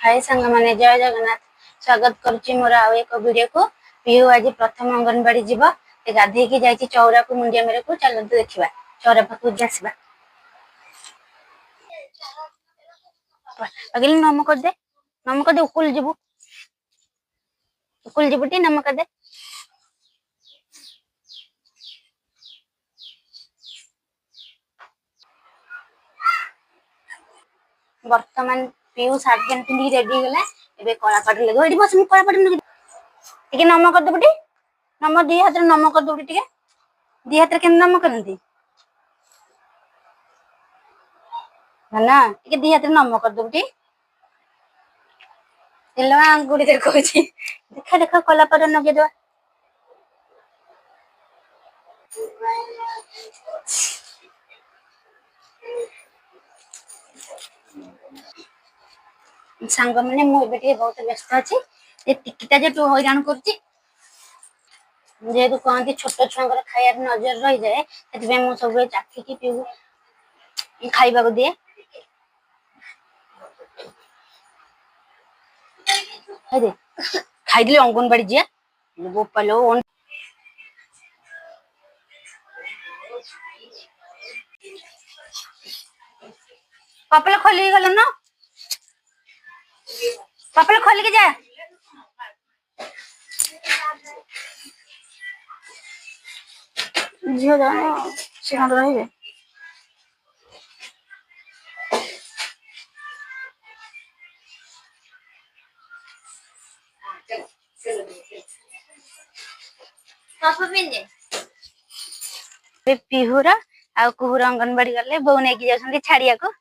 हाय सांग माने जय जगन्नाथ। स्वागत करुच्ची मोर आउ एक वीडियो को। पीहू आज प्रथम अंगनवाड़ी जीव गाधे की जाइए चौरा को मुंडिया मेरे को चलते देखा चौरा पाखु आसवा अगले नम कर दे उकुल जीवु टी नम कर दे। वर्तमान पीहू सार्ट पैंट पिंधि रेडी गला एबे कला पाट लगो एडी बस मु कला पाट टिके नम कर देबटी नम दी हाथ नम कर देबटी टिके दी हाथ के नम करंती ना टिके दी हाथ नम कर देबटी इल्ला अंगुड़ी देखो छी देखा देखा कला पाट नगे दो सांग माने मु एबे बहुत व्यस्त अछि ए टिकिटा जे तू हैरान करछि जेहेतु कहती छोट छुआ खाया नजर रही जाए से मुझे सब चाखिकी पीहू खाइबा दिए खाइदे अंगनवाड़ी जी गोपालो कपड़ा खोल गल ना कपड़ा खोल के जा झील जाना से रही पीहूर आ कुहुर अंगनवाड़ी गले बो नहीं जाऊँ छाड़िया को